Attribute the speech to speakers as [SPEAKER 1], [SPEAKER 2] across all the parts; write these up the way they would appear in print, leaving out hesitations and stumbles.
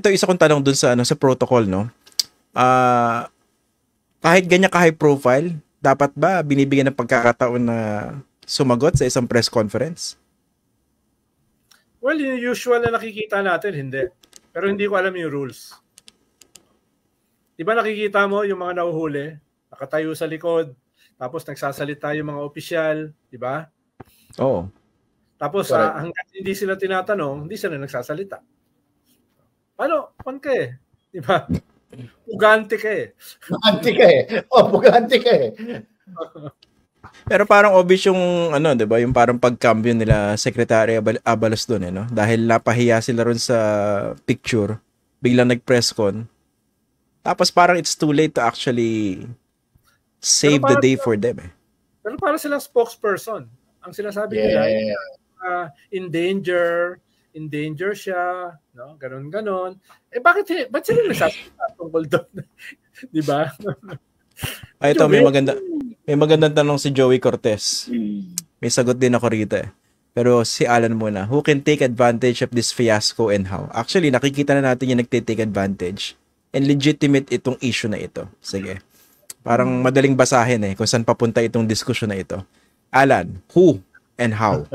[SPEAKER 1] ito isa kong tanong dun sa sa protocol, no? Kahit ganyan ka high profile, dapat ba binibigyan ng pagkakataon na sumagot sa isang press conference?
[SPEAKER 2] Well, yung usual na nakikita natin, hindi. Pero hindi ko alam yung rules. Di ba nakikita mo yung mga nahuhuli, nakatayo sa likod, tapos nagsasalita yung mga opisyal, di ba?
[SPEAKER 1] Oo.
[SPEAKER 2] Tapos hanggang hindi sila tinatanong, hindi sila nagsasalita. Paano? Pan ka eh. Di ba? Pugante ka eh.
[SPEAKER 3] Pugante ka eh. Pugante ka eh.
[SPEAKER 1] Pero parang obvious yung di ba, yung parang pagcambio nila Secretary Abalos doon no? Dahil napahiya sila ron sa picture, biglang nag-press con. Tapos parang it's too late to actually save the day for them eh.
[SPEAKER 2] Pero para silang spokesperson. Ang sinasabi nila, in danger siya, no? Ganon. Ba't sila nagsasalita tungkol doon? Di ba?
[SPEAKER 1] Ito, may magandang tanong si Joey Cortez. May sagot din ako rito eh. Pero si Alan muna. Who can take advantage of this fiasco and how? Actually, nakikita na natin yung nagtitake advantage. And legitimate itong issue na ito. Sige. Parang madaling basahin eh kung saan papunta itong diskusyon na ito. Alan, who and how?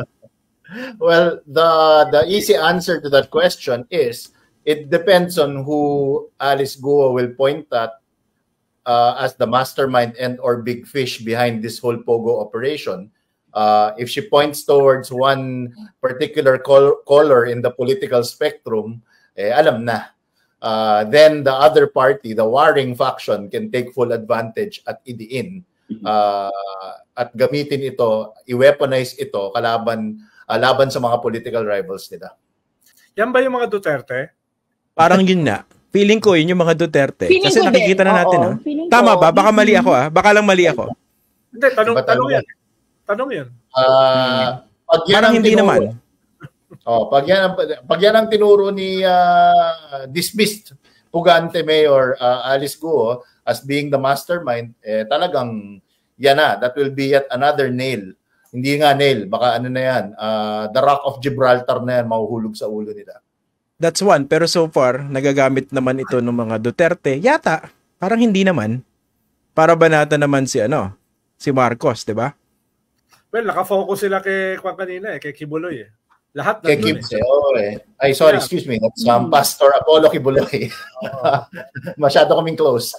[SPEAKER 3] Well, the easy answer to that question is it depends on who Alice Guo will point at as the mastermind and or big fish behind this whole Pogo operation. If she points towards one particular color in the political spectrum, alam na. Then the other party, the warring faction, can take full advantage at idiin at gamitin ito, i-weaponize ito laban sa mga political rivals nila.
[SPEAKER 2] Yan ba yung mga Duterte?
[SPEAKER 1] Parang yun na. Feeling ko yun yung mga Duterte. Kasi nakikita na natin. Tama ba? Baka mali ako Baka lang mali ako.
[SPEAKER 2] Hindi, tanong yan. Tanong yan.
[SPEAKER 1] Parang hindi naman.
[SPEAKER 3] Pag yan ang tinuro ni dismissed Pugante Mayor Alice Guo as being the mastermind, talagang yan na. That will be yet another nail. Hindi nga nail, baka ano na yan. The Rock of Gibraltar na yan, mahuhulog sa ulo nila.
[SPEAKER 1] That's one. Pero so far, nagagamit naman ito ng mga Duterte. Yata, parang hindi naman. Para banata naman si Marcos, di ba?
[SPEAKER 2] Well, nakafocus sila kay kanina kay Kibuloy eh. Lahat na
[SPEAKER 3] doon Ay, sorry, excuse me. That's Pastor Apollo Kibuloy. Masyado kaming close.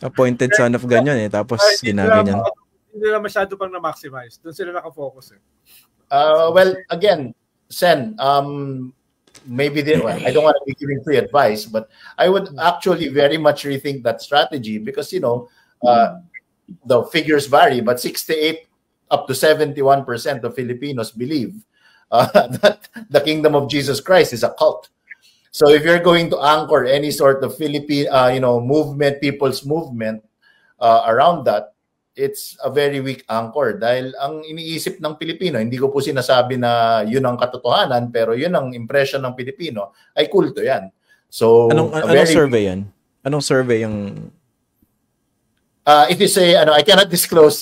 [SPEAKER 1] Appointed son of ganyan tapos ginaganyan.
[SPEAKER 2] Hindi nila masyado pang na-maximize. Doon sila nakafocus
[SPEAKER 3] Well, again, Sen, maybe I don't want to be giving free advice, but I would actually very much rethink that strategy because, the figures vary, but 68 up to 71% of Filipinos believe that the Kingdom of Jesus Christ is a cult. So if you're going to anchor any sort of Philippine, movement, people's movement around that, it's a very weak anchor dahil ang iniisip ng Pilipino, hindi ko po sinasabi na yun ang katotohanan, pero yun ang impression ng Pilipino, ay kulto yan. So,
[SPEAKER 1] anong survey yan? Anong survey yung...
[SPEAKER 3] it is I cannot disclose,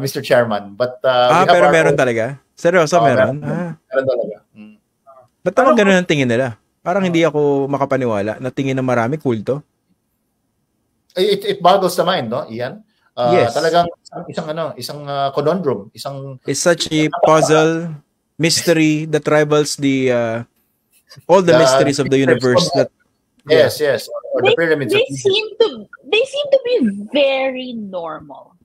[SPEAKER 3] Mr. Chairman, but...
[SPEAKER 1] pero meron talaga? Seryoso, meron?
[SPEAKER 3] Meron talaga.
[SPEAKER 1] Ba't naman ganun ang tingin nila? Parang hindi ako makapaniwala na tingin na marami kulto.
[SPEAKER 3] It boggles the mind, no, Ian?
[SPEAKER 1] Yes.
[SPEAKER 3] Talagang isang conundrum,
[SPEAKER 1] it's such a puzzle, mystery that rivals all the mysteries of the universe.
[SPEAKER 3] Yes. Or the pyramids.
[SPEAKER 4] They seem to be very normal,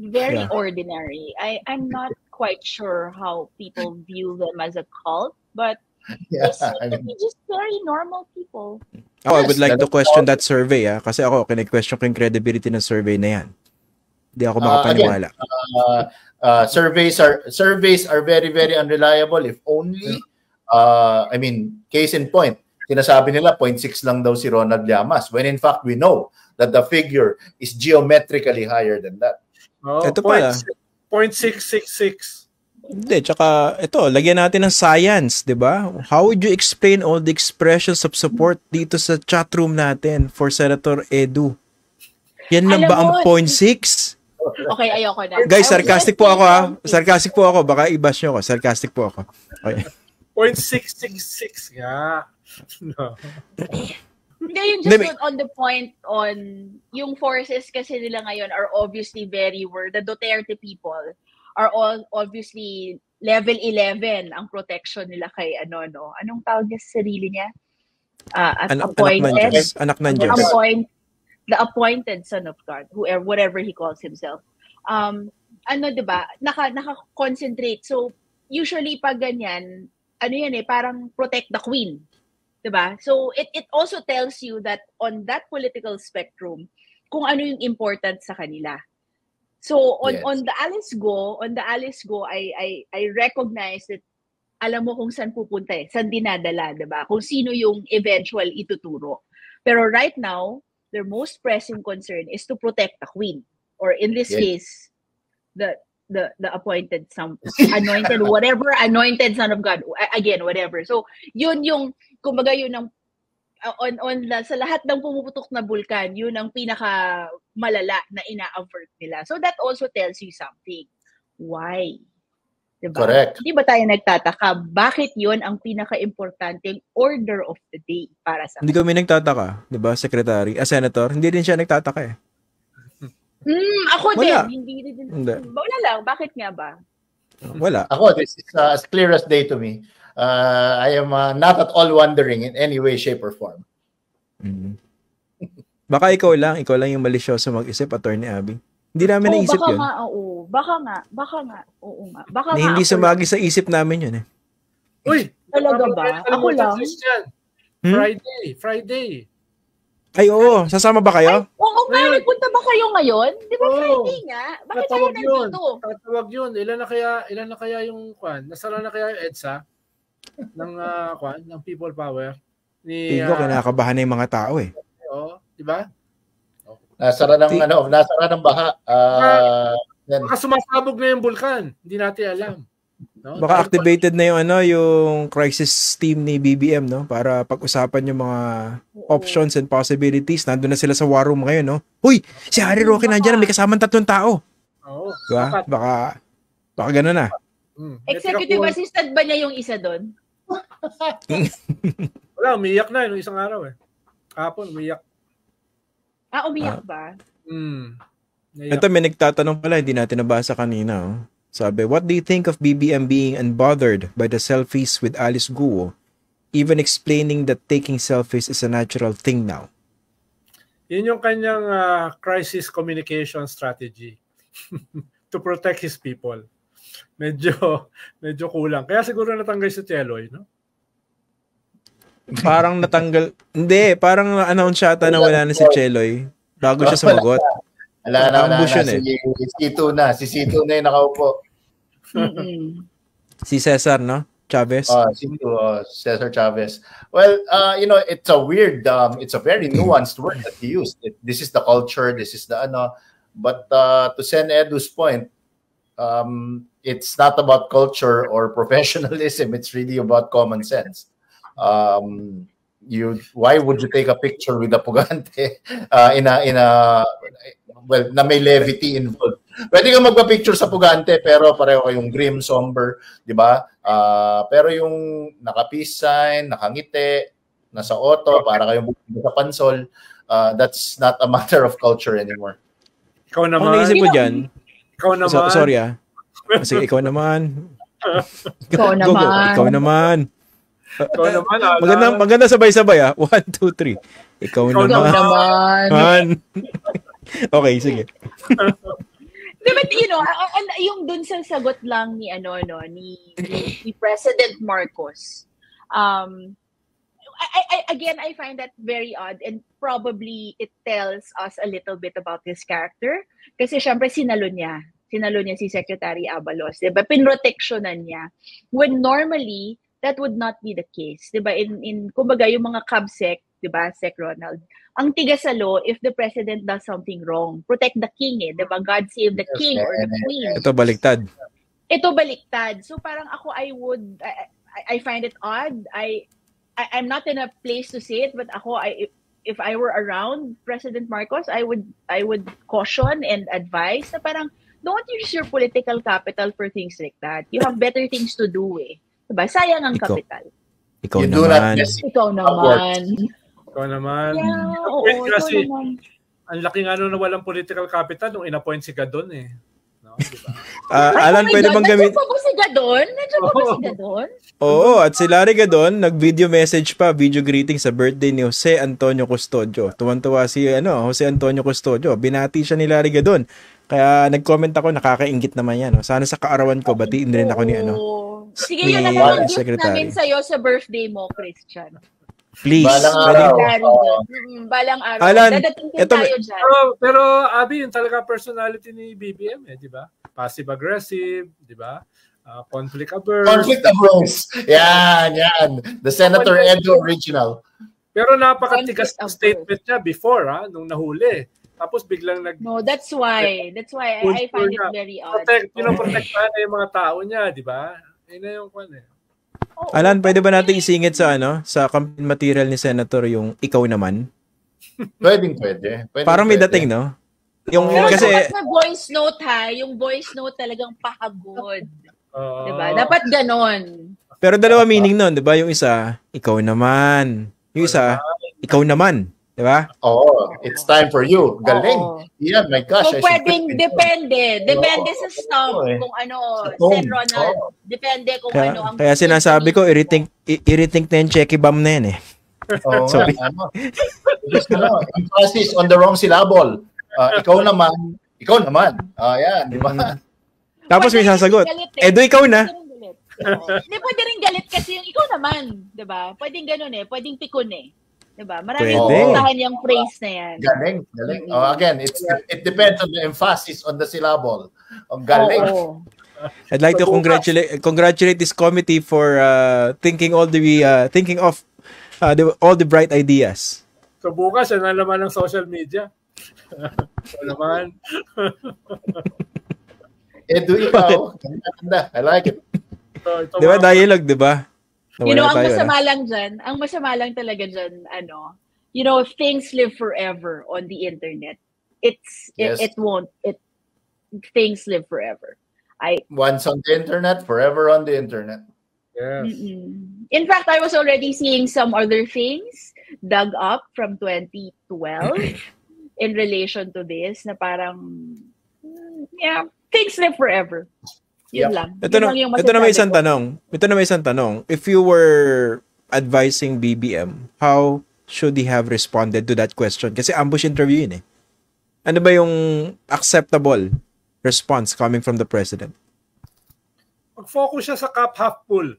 [SPEAKER 4] very ordinary. I'm not quite sure how people view them as a cult, but they seem to be just very normal people.
[SPEAKER 1] I would like to question that survey kasi ako kine-question ko yung credibility ng survey na yan. Hindi ako makapaniwala.
[SPEAKER 3] Surveys are very, very unreliable if only, case in point, sinasabi nila 0.6 lang daw si Ronald Llamas when in fact we know that the figure is geometrically higher than that.
[SPEAKER 1] Ito pala.
[SPEAKER 2] 0.666.
[SPEAKER 1] Hindi, tsaka ito, lagyan natin ng science, di ba? How would you explain all the expressions of support dito sa chat room natin for Senator Edu? Yan lang ba ang 0.6?
[SPEAKER 4] Okay, ayoko na.
[SPEAKER 1] Guys, sarcastic po ako Baka i-bash nyo ako. Sarcastic po ako. Okay.
[SPEAKER 2] 0.666 nga. No.
[SPEAKER 4] Hindi, yun just on the point on yung forces kasi nila ngayon are obviously the Duterte people are all obviously level 11 ang protection nila kay anong tawag niya sa sarili niya?
[SPEAKER 1] Anak ng Diyos.
[SPEAKER 4] The appointed son of God, whatever he calls himself. Diba? Naka-concentrate. So, usually pag ganyan, parang protect the queen. Diba? So, it also tells you that on that political spectrum, kung ano yung important sa kanila. So, on the Alice Go, I recognize that alam mo kung saan pupunta saan dinadala, diba? Kung sino yung eventual ituturo. Pero right now, their most pressing concern is to protect the queen. Or in this case, the anointed son of God. Again, whatever. So, yun yung, kumbaga yun ang, sa lahat ng pumuputok na bulkan, yun ang pinaka malala na ina-avert nila. So, that also tells you something. Why? Diba?
[SPEAKER 3] Correct.
[SPEAKER 4] Hindi ba tayo nagtataka? Bakit yun ang pinaka-importanteng order of the day para sa
[SPEAKER 1] Hindi kami nagtataka, di ba, Secretary? Senator, hindi din siya nagtataka eh.
[SPEAKER 4] Ako
[SPEAKER 1] Wala.
[SPEAKER 4] din. Hindi. Wala lang. Bakit nga ba?
[SPEAKER 1] Wala.
[SPEAKER 3] Ako, this is as clear as day to me. I am not at all wondering in any way, shape, or form.
[SPEAKER 1] Baka ikaw lang yung malisyoso mag-isip, Attorney Abby. Hindi namin naisip yun.
[SPEAKER 4] Baka nga. Oo nga. Baka
[SPEAKER 1] na hindi sumagi sa isip namin yun eh.
[SPEAKER 2] Uy!
[SPEAKER 4] Talaga ba? Ako lang?
[SPEAKER 2] Friday.
[SPEAKER 1] Ay, oo. Sasama ba kayo?
[SPEAKER 4] Oo nga, nagpunta ba kayo ngayon? Di ba Friday nga? Bakit tayo nandito?
[SPEAKER 2] Tatawag yun. Ilan na kaya yung kwan? Nasara na kaya yung EDSA ng People Power?
[SPEAKER 1] Pigo, kinakabahan na yung mga tao eh.
[SPEAKER 2] Oo, di ba?
[SPEAKER 3] Nasara ng baha.
[SPEAKER 2] Baka sumasabog na yung bulkan. Hindi natin alam. No?
[SPEAKER 1] Baka activated na yung crisis team ni BBM, no? Para pag-usapan yung mga options and possibilities. Nandun na sila sa war room ngayon, no? Huy! Si Harry Roque nandiyan, may kasamang 3 tao.
[SPEAKER 2] Oo.
[SPEAKER 1] Diba? Baka gano'n na.
[SPEAKER 4] Executive assistant ba niya yung isa doon?
[SPEAKER 2] Wala, umiyak na yung isang araw eh. Kahapon, umiyak.
[SPEAKER 4] Umiyak ba?
[SPEAKER 1] Ito, may nagtatanong pala, hindi natin nabasa kanina. Oh. Sabi, what do you think of BBM being unbothered by the selfies with Alice Guo, even explaining that taking selfies is a natural thing now?
[SPEAKER 2] Yun yung kanyang crisis communication strategy to protect his people. Medyo kulang. Kaya siguro natanggal si Cheloy, no?
[SPEAKER 1] Parang natanggal. Hindi, parang announce yata na wala na si Cheloy bago siya sumagot.
[SPEAKER 3] Wala na. Si Cito na yung nakaupo.
[SPEAKER 1] Si Cesar, no? Chavez.
[SPEAKER 3] Cesar Chavez. Well, it's a very nuanced word that he used. This is the culture, this is the But to Sen Edu's point, it's not about culture or professionalism. It's really about common sense. Why would you take a picture with a pugante na may levity involved? Pwede kang magpa-picture sa pugante pero pareho kayong grim, somber, di ba? Pero yung naka-peace sign, nakangiti, nasa auto, para kayong bumili sa pansol, that's not a matter of culture anymore.
[SPEAKER 2] Ikaw naman.
[SPEAKER 1] Ang naisip ko dyan, sorry Kasi ikaw naman.
[SPEAKER 4] Ikaw naman.
[SPEAKER 1] Maganda sabay-sabay 1, 2, 3. Ikaw naman. Okay, sige.
[SPEAKER 4] But yung dun sa sagot lang ni President Marcos. I find that very odd, and probably it tells us a little bit about his character. Kasi syempre sinalo niya si Secretary Abalos, 'di ba? Pinroteksyonan niya. When normally that would not be the case, 'di ba? In kumbaga yung mga CABSEC, 'di ba, Sec Ronald, ang tigas sa law if the president does something wrong, protect the king 'di ba? God save the king or the queen.
[SPEAKER 1] Ito baliktad.
[SPEAKER 4] So parang ako I find it odd. I'm not in a place to say it, but if I were around President Marcos, I would caution and advise na parang don't use your political capital for things like that. You have better things to do eh. Diba? Sayang ang kapital.
[SPEAKER 1] Ikaw
[SPEAKER 3] You do not
[SPEAKER 1] naman.
[SPEAKER 3] miss
[SPEAKER 4] Ikaw naman.
[SPEAKER 2] Ikaw naman.
[SPEAKER 4] Yeah, oo,
[SPEAKER 2] Wait,
[SPEAKER 4] ikaw
[SPEAKER 2] kasi,
[SPEAKER 4] naman.
[SPEAKER 2] ang laking na walang political capital nung in-appoint si Gadon eh. No, diba?
[SPEAKER 1] Alan, pwede bang gamit?
[SPEAKER 4] Nandiyan pa ba si Gadon? Nandiyan pa ba si Gadon?
[SPEAKER 1] Oo, at si Larry Gadon, nag-video message pa, video greeting sa birthday ni Jose Antonio Custodio. Tuwan-tuwa si Jose Antonio Custodio. Binati siya ni Larry Gadon. Kaya nag-comment ako, nakakaingit naman yan. Sana sa kaarawan ko, batiin din ako ni
[SPEAKER 4] Sige,
[SPEAKER 1] ni
[SPEAKER 4] yun na lang ang gift
[SPEAKER 1] Secretary.
[SPEAKER 4] namin sa'yo sa birthday mo, Christian.
[SPEAKER 1] Please.
[SPEAKER 3] Balang
[SPEAKER 1] Pwede-
[SPEAKER 3] araw.
[SPEAKER 4] Larry Gadon. Balang araw.
[SPEAKER 1] Alan,
[SPEAKER 4] Dadating din
[SPEAKER 1] eto-
[SPEAKER 4] tayo dyan.
[SPEAKER 2] Pero Abby, yun talaga personality ni BBM eh, di ba? Passive-aggressive, di ba? Conflict averse.
[SPEAKER 3] Conflict averse. Yan. The Senator Edo original.
[SPEAKER 2] Pero napakatigas
[SPEAKER 4] Conflict
[SPEAKER 2] ng
[SPEAKER 4] averse.
[SPEAKER 2] statement niya before, nung nahuli. Tapos biglang
[SPEAKER 4] No, that's why. That's why I find it very odd.
[SPEAKER 2] Pinoprotektahan na yung mga tao niya, di ba? Yun na yung kwan eh.
[SPEAKER 4] Oo,
[SPEAKER 1] Alan, pwede ba natin
[SPEAKER 4] kasi-
[SPEAKER 1] isingit sa sa campaign material ni Senator yung ikaw naman?
[SPEAKER 3] Pwede.
[SPEAKER 1] Parang may dating, no? Yung
[SPEAKER 4] Pero
[SPEAKER 1] kasi
[SPEAKER 4] dapat na voice note yung voice note talagang pahagod. Diba? Dapat ganon.
[SPEAKER 1] pero dalawa meaning nun, 'di ba? Yung isa, ikaw naman. Yung isa, ikaw naman, 'di ba?
[SPEAKER 3] It's time for you. Galing.
[SPEAKER 4] Oo.
[SPEAKER 3] Yeah, my gosh.
[SPEAKER 4] So
[SPEAKER 3] I should
[SPEAKER 4] pwedeng
[SPEAKER 3] put it
[SPEAKER 4] depende sa stomp
[SPEAKER 3] Oo, eh.
[SPEAKER 4] kung ano,
[SPEAKER 3] Sa tone.
[SPEAKER 4] Sen Ronald.
[SPEAKER 3] Oo.
[SPEAKER 4] Depende kung
[SPEAKER 1] Kaya,
[SPEAKER 4] ano ang
[SPEAKER 1] kaya sinasabi ko, i-rethink na yung checky bomb na yan eh.
[SPEAKER 3] Oo nga,
[SPEAKER 1] Sorry.
[SPEAKER 3] Just, emphasis on the wrong syllable. Ikaw naman. Yan, di ba?
[SPEAKER 1] Tapos may
[SPEAKER 4] Pwede
[SPEAKER 1] sasagot,
[SPEAKER 4] rin galit eh.
[SPEAKER 1] Edo, ikaw na.
[SPEAKER 4] Pwede rin galit. Oo. Hindi, pwede rin galit kasi yung ikaw naman, 'di ba? Pwedeng ganun eh, pwedeng pikon eh. 'Di ba? Maraming
[SPEAKER 1] Pwede.
[SPEAKER 4] pupuntahan yung phrase na yan.
[SPEAKER 3] Galing. Again, it depends on the emphasis on the syllable. Ang galing.
[SPEAKER 4] Oo.
[SPEAKER 1] I'd like to congratulate this committee for thinking of all the bright ideas.
[SPEAKER 2] So bukas, yan na naman ng social media. So naman.
[SPEAKER 3] Edo, ikaw. Ganda. I like it.
[SPEAKER 2] Ito,
[SPEAKER 1] Di ba? Dialogue, di ba?
[SPEAKER 4] You know, ang
[SPEAKER 1] Nawala tayo,
[SPEAKER 4] masama lang talaga dyan, things live forever on the internet.
[SPEAKER 3] Yes.
[SPEAKER 4] Things live forever.
[SPEAKER 3] Once on the internet, forever on the internet.
[SPEAKER 2] Yes.
[SPEAKER 4] In fact, I was already seeing some other things dug up from 2012 in relation to this na parang, things live forever. Yun
[SPEAKER 3] Yep.
[SPEAKER 4] lang.
[SPEAKER 1] Ito
[SPEAKER 4] Yun
[SPEAKER 1] na,
[SPEAKER 4] lang yung
[SPEAKER 1] ito na may isang
[SPEAKER 4] masasabi ko.
[SPEAKER 1] tanong. If you were advising BBM, how should he have responded to that question? Kasi ambush interview yun eh. Ano ba yung acceptable response coming from the president?
[SPEAKER 2] Mag-focus siya sa cup half full.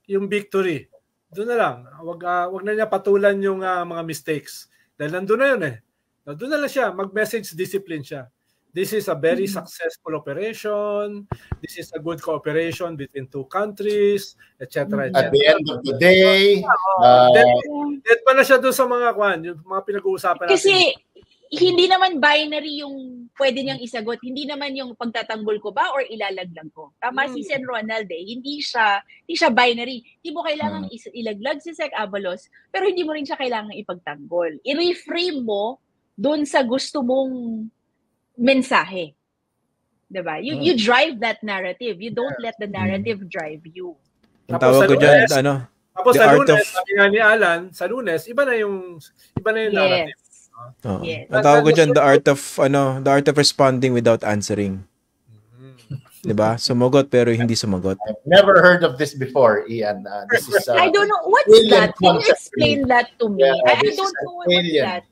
[SPEAKER 2] Yung victory. Doon na lang. Wag na niya patulan yung mga mistakes. Dahil nandun na yun eh. Doon na lang siya. Mag-message discipline siya. This is a very successful operation. This is a good cooperation between two countries, etc.
[SPEAKER 3] At the end of the day,
[SPEAKER 2] Dead pa na siya doon sa mga yung mga pinag-uusapan natin.
[SPEAKER 4] Kasi hindi naman binary yung pwede niyang isagot. Hindi naman yung pagtatanggol ko ba or ilalaglag ko. Tama si Sen Ronald eh. Hindi siya binary. Hindi mo kailangang ilaglag si Sec Abalos, pero hindi mo rin siya kailangang ipagtanggol. I-reframe mo doon sa gusto mong mensahe. Diba? You drive that narrative. You don't let the narrative drive you.
[SPEAKER 1] Ang tawag ko dyan,
[SPEAKER 2] Tapos
[SPEAKER 1] the
[SPEAKER 2] sa
[SPEAKER 1] art
[SPEAKER 2] Lunes,
[SPEAKER 1] of-
[SPEAKER 2] sabi nga ni Alan, sa Lunes, iba na yung narrative.
[SPEAKER 1] Oo.
[SPEAKER 4] Yes.
[SPEAKER 1] Ang tawag ko dyan, the art of responding without answering. 'Di ba? Sumagot pero hindi sumagot.
[SPEAKER 3] I've never heard of this before, Ian. This is
[SPEAKER 4] I don't know. What's
[SPEAKER 3] alien
[SPEAKER 4] that? Can you
[SPEAKER 3] concept.
[SPEAKER 4] explain that to me?
[SPEAKER 3] Yeah,
[SPEAKER 4] I
[SPEAKER 3] this
[SPEAKER 4] don't
[SPEAKER 3] is
[SPEAKER 4] know
[SPEAKER 3] an
[SPEAKER 4] what's
[SPEAKER 3] alien.
[SPEAKER 4] that.